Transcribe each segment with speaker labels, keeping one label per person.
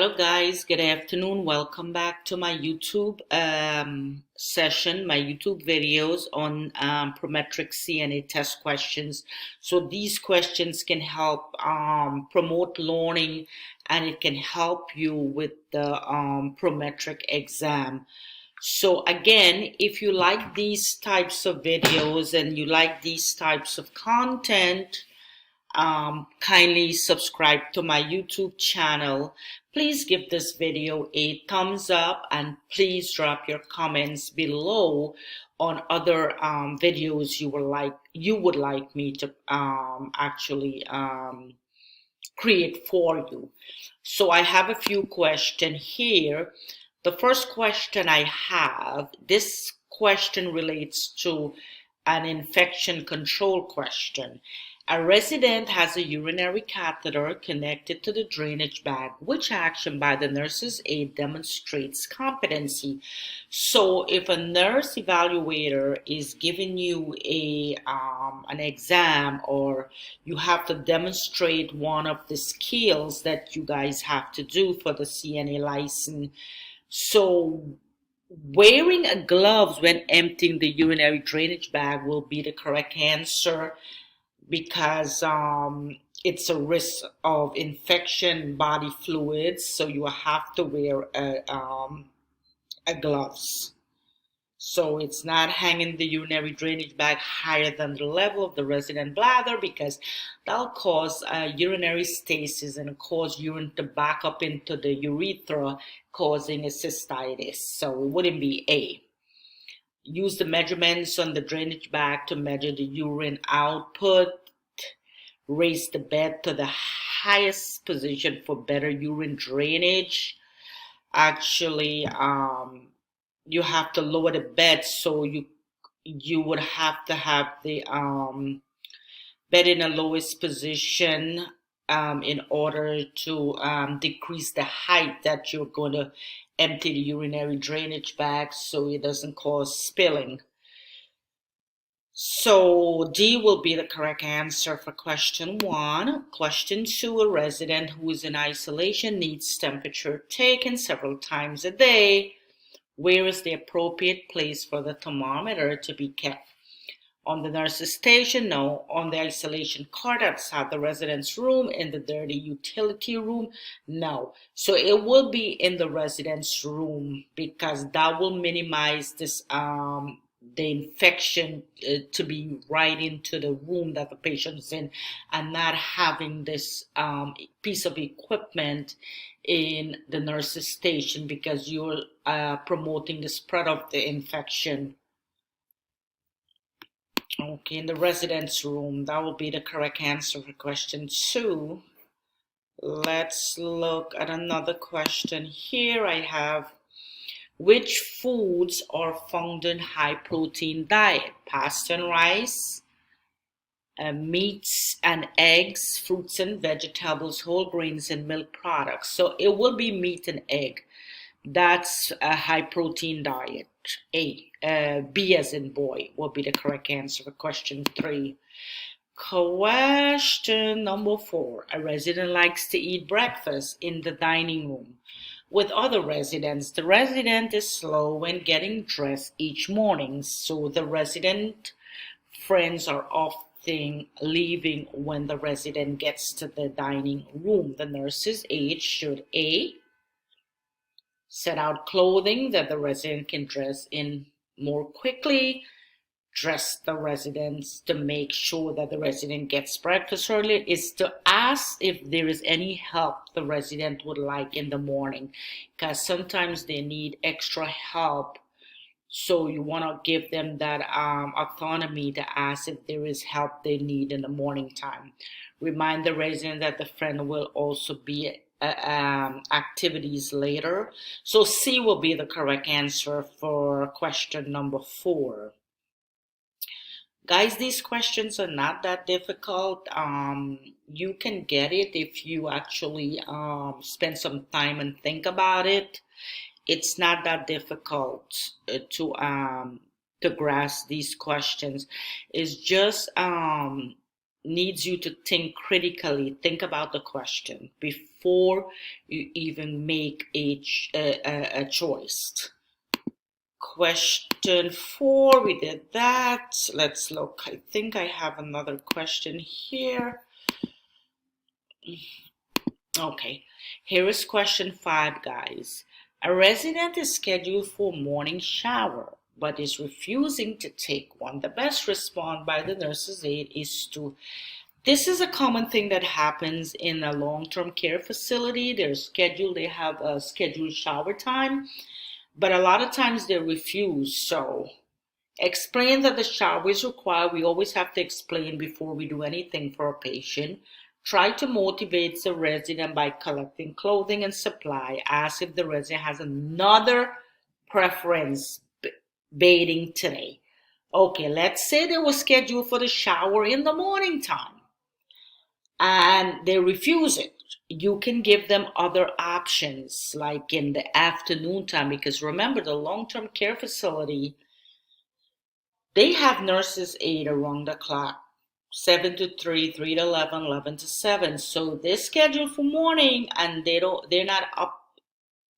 Speaker 1: Hello guys, good afternoon. Welcome back to my YouTube session, my YouTube videos on Prometric CNA test questions. So these questions can help promote learning, and it can help you with the Prometric exam. So again, if you like these types of videos and you like these types of content, kindly subscribe to my YouTube channel. Please give this video a thumbs up and please drop your comments below on other videos you would like me to actually create for you. So I have a few questions here. The first question I have, this question relates to an infection control question. A resident has a urinary catheter connected to the drainage bag. Which action by the nurse's aide demonstrates competency? So if a nurse evaluator is giving you an exam, or you have to demonstrate one of the skills that you guys have to do for the CNA license, so wearing a gloves when emptying the urinary drainage bag will be the correct answer, because it's a risk of infection body fluids, so you have to wear a gloves. So it's not hanging the urinary drainage bag higher than the level of the resident bladder, because that'll cause urinary stasis and cause urine to back up into the urethra, causing a cystitis. So it wouldn't be A. Use the measurements on the drainage bag to measure the urine output. Raise the bed to the highest position for better urine drainage. Actually, you have to lower the bed, so you would have to have the bed in the lowest position in order to decrease the height that you're going to empty the urinary drainage bag, so it doesn't cause spilling. So D will be the correct answer for question 1. Question 2, a resident who is in isolation needs temperature taken several times a day. Where is the appropriate place for the thermometer to be kept? On the nurse's station? No. On the isolation cart outside the resident's room? In the dirty utility room? No. So it will be in the resident's room, because that will minimize this the infection to be right into the room that the patient is in, and not having this piece of equipment in the nurse's station, because you're promoting the spread of the infection. Okay, in the resident's room, that will be the correct answer for question 2. Let's look at another question here. I have, which foods are found in high protein diet? Pasta and rice, meats and eggs, fruits and vegetables, whole grains and milk products. So it will be meat and egg. That's a high protein diet. B as in boy will be the correct answer for question 3. Question number 4. A resident likes to eat breakfast in the dining room with other residents. The resident is slow when getting dressed each morning, so the resident friends are often leaving when the resident gets to the dining room. The nurse's aide should A, set out clothing that the resident can dress in more quickly, dress the residents to make sure that the resident gets breakfast early, is to ask if there is any help the resident would like in the morning, because sometimes they need extra help. So you want to give them that autonomy to ask if there is help they need in the morning time. Remind the resident that the friend will also be activities later. So C will be the correct answer for question number 4. Guys, these questions are not that difficult. You can get it if you actually spend some time and think about it. It's not that difficult to grasp these questions. It's just needs you to think critically. Think about the question before you even make a choice. Question 4, we did that. Let's look. I think I have another question here. Okay, here is question 5, guys. A resident is scheduled for morning shower but is refusing to take one. The best response by the nurse's aide is to, this is a common thing that happens in a long-term care facility. They have a scheduled shower time, but a lot of times they refuse. So explain that the shower is required. We always have to explain before we do anything for a patient. Try to motivate the resident by collecting clothing and supply. Ask if the resident has another preference bathing today. Okay, let's say they were scheduled for the shower in the morning time and they refuse it. You can give them other options like in the afternoon time, because remember, the long-term care facility, they have nurses aid around the clock, 7 to 3, 3 to 11, 11 to 7. So they're scheduled for morning and they're not up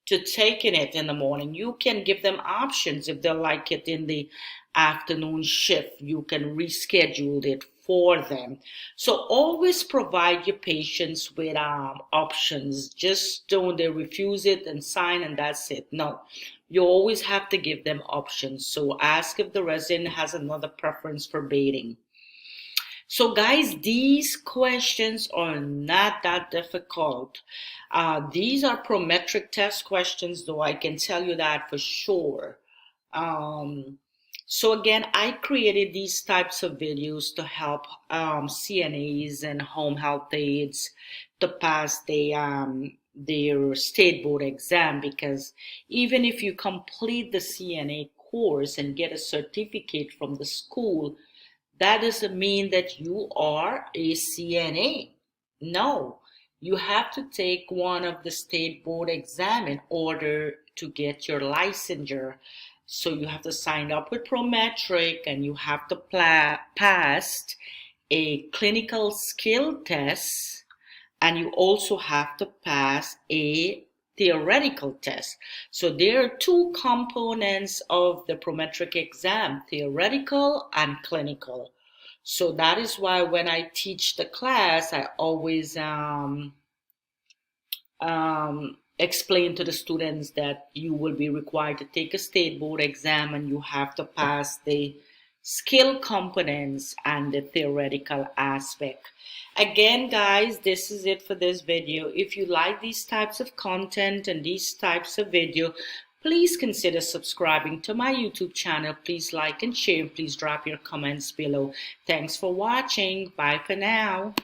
Speaker 1: to taking it in the morning. You can give them options. If they like it in the afternoon shift, you can reschedule it for them. So always provide your patients with options. Just don't they refuse it and sign and that's it. No, you always have to give them options. So ask if the resident has another preference for bathing. So guys, these questions are not that difficult. These are Prometric test questions, though I can tell you that for sure. So again, I created these types of videos to help CNAs and home health aides to pass their state board exam, because even if you complete the CNA course and get a certificate from the school, that doesn't mean that you are a CNA. No, you have to take one of the state board exam in order to get your licensure. So you have to sign up with Prometric and you have to pass a clinical skill test, and you also have to pass a theoretical test. So there are two components of the Prometric exam, theoretical and clinical. So that is why when I teach the class, I always explain to the students that you will be required to take a state board exam and you have to pass the skill components and the theoretical aspect. Again, guys, this is it for this video. If you like these types of content and these types of video, please consider subscribing to my YouTube channel. Please like and share. Please drop your comments below. Thanks for watching. Bye for now.